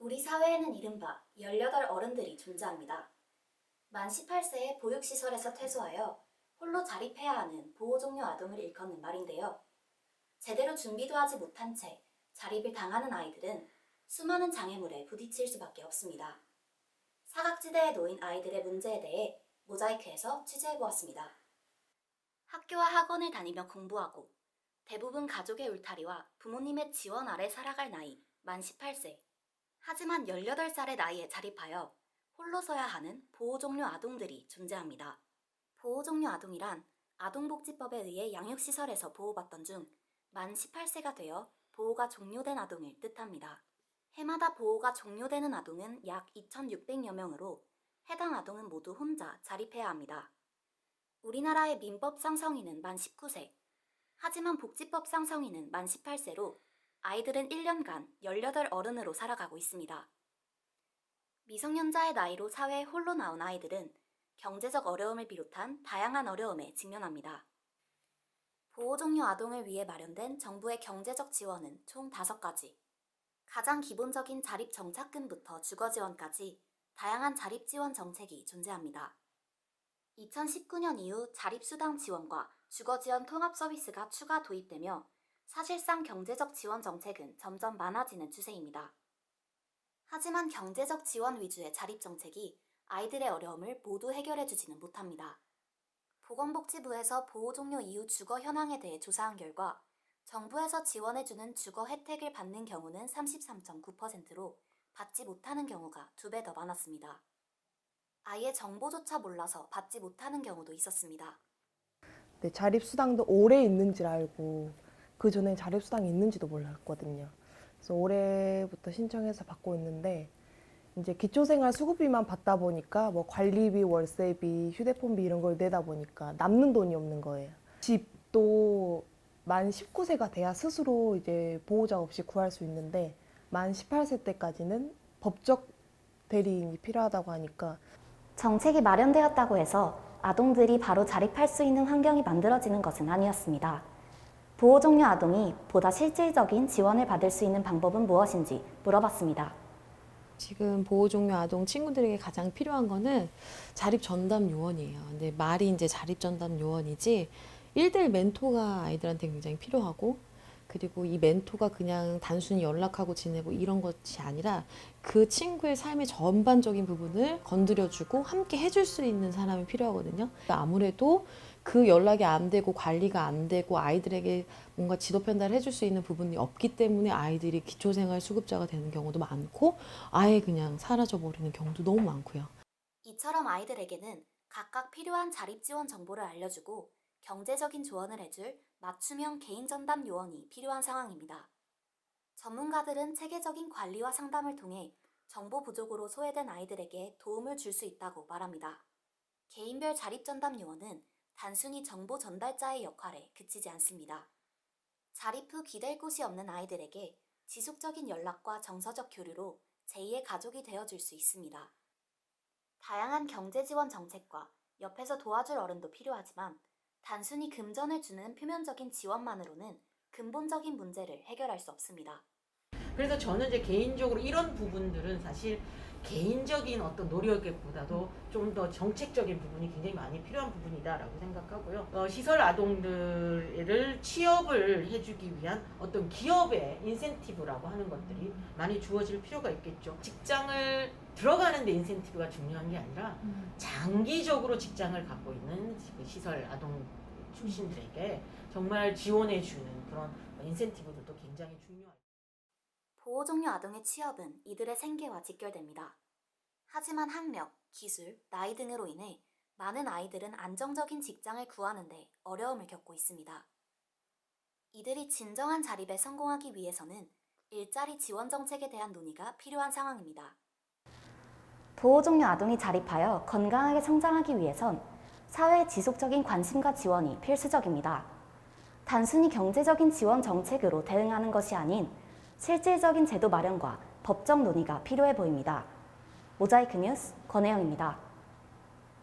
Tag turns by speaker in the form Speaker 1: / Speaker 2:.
Speaker 1: 우리 사회에는 이른바 18 어른들이 존재합니다. 만 18세에 보육시설에서 퇴소하여 홀로 자립해야 하는 보호종료 아동을 일컫는 말인데요. 제대로 준비도 하지 못한 채 자립을 당하는 아이들은 수많은 장애물에 부딪힐 수밖에 없습니다. 사각지대에 놓인 아이들의 문제에 대해 모자이크에서 취재해보았습니다. 학교와 학원을 다니며 공부하고 대부분 가족의 울타리와 부모님의 지원 아래 살아갈 나이 만 18세. 하지만 18살의 나이에 자립하여 홀로 서야 하는 보호종료 아동들이 존재합니다. 보호종료 아동이란 아동복지법에 의해 양육시설에서 보호받던 중 만 18세가 되어 보호가 종료된 아동을 뜻합니다. 해마다 보호가 종료되는 아동은 약 2,600여 명으로 해당 아동은 모두 혼자 자립해야 합니다. 우리나라의 민법상 성인은 만 19세, 하지만 복지법상 성인은 만 18세로 아이들은 1년간 18 어른으로 살아가고 있습니다. 미성년자의 나이로 사회에 홀로 나온 아이들은 경제적 어려움을 비롯한 다양한 어려움에 직면합니다. 보호종료 아동을 위해 마련된 정부의 경제적 지원은 총 5가지. 가장 기본적인 자립정착금부터 주거지원까지 다양한 자립지원 정책이 존재합니다. 2019년 이후 자립수당 지원과 주거지원 통합서비스가 추가 도입되며 사실상 경제적 지원 정책은 점점 많아지는 추세입니다. 하지만 경제적 지원 위주의 자립정책이 아이들의 어려움을 모두 해결해주지는 못합니다. 보건복지부에서 보호종료 이후 주거 현황에 대해 조사한 결과 정부에서 지원해주는 주거 혜택을 받는 경우는 33.9%로 받지 못하는 경우가 2배 더 많았습니다. 아예 정보조차 몰라서 받지 못하는 경우도 있었습니다.
Speaker 2: 네, 자립수당도 올해 있는지 알고 그 전에 자립수당이 있는지도 몰랐거든요. 그래서 올해부터 신청해서 받고 있는데 이제 기초생활 수급비만 받다 보니까 뭐 관리비, 월세비, 휴대폰비 이런 걸 내다 보니까 남는 돈이 없는 거예요. 집도 만 19세가 돼야 스스로 이제 보호자 없이 구할 수 있는데 만 18세 때까지는 법적 대리인이 필요하다고 하니까
Speaker 1: 정책이 마련되었다고 해서 아동들이 바로 자립할 수 있는 환경이 만들어지는 것은 아니었습니다. 보호종료 아동이 보다 실질적인 지원을 받을 수 있는 방법은 무엇인지 물어봤습니다.
Speaker 3: 지금 보호종료 아동 친구들에게 가장 필요한 거는 자립전담 요원이에요. 근데 말이 이제 자립전담 요원이지 1대1 멘토가 아이들한테 굉장히 필요하고, 그리고 이 멘토가 그냥 단순히 연락하고 지내고 이런 것이 아니라 그 친구의 삶의 전반적인 부분을 건드려주고 함께 해줄 수 있는 사람이 필요하거든요. 아무래도 그 연락이 안 되고 관리가 안 되고 아이들에게 뭔가 지도 편달을 해줄 수 있는 부분이 없기 때문에 아이들이 기초생활 수급자가 되는 경우도 많고 아예 그냥 사라져버리는 경우도 너무 많고요.
Speaker 1: 이처럼 아이들에게는 각각 필요한 자립지원 정보를 알려주고 경제적인 조언을 해줄 맞춤형 개인전담 요원이 필요한 상황입니다. 전문가들은 체계적인 관리와 상담을 통해 정보 부족으로 소외된 아이들에게 도움을 줄 수 있다고 말합니다. 개인별 자립전담 요원은 단순히 정보 전달자의 역할에 그치지 않습니다. 자립 후 기댈 곳이 없는 아이들에게 지속적인 연락과 정서적 교류로 제2의 가족이 되어줄 수 있습니다. 다양한 경제 지원 정책과 옆에서 도와줄 어른도 필요하지만 단순히 금전을 주는 표면적인 지원만으로는 근본적인 문제를 해결할 수 없습니다.
Speaker 4: 그래서 저는 이제 개인적으로 이런 부분들은 사실 개인적인 어떤 노력보다도 좀 더 정책적인 부분이 굉장히 많이 필요한 부분이다라고 생각하고요. 시설 아동들을 취업을 해주기 위한 어떤 기업의 인센티브라고 하는 것들이 많이 주어질 필요가 있겠죠. 직장을 들어가는 데 인센티브가 중요한 게 아니라 장기적으로 직장을 갖고 있는 시설 아동 출신들에게 정말 지원해주는 그런 인센티브들도 굉장히 중요합니다.
Speaker 1: 보호종료 아동의 취업은 이들의 생계와 직결됩니다. 하지만 학력, 기술, 나이 등으로 인해 많은 아이들은 안정적인 직장을 구하는 데 어려움을 겪고 있습니다. 이들이 진정한 자립에 성공하기 위해서는 일자리 지원 정책에 대한 논의가 필요한 상황입니다. 보호종료 아동이 자립하여 건강하게 성장하기 위해선 사회의 지속적인 관심과 지원이 필수적입니다. 단순히 경제적인 지원 정책으로 대응하는 것이 아닌 실질적인 제도 마련과 법적 논의가 필요해 보입니다. 모자이크 뉴스 권혜영입니다.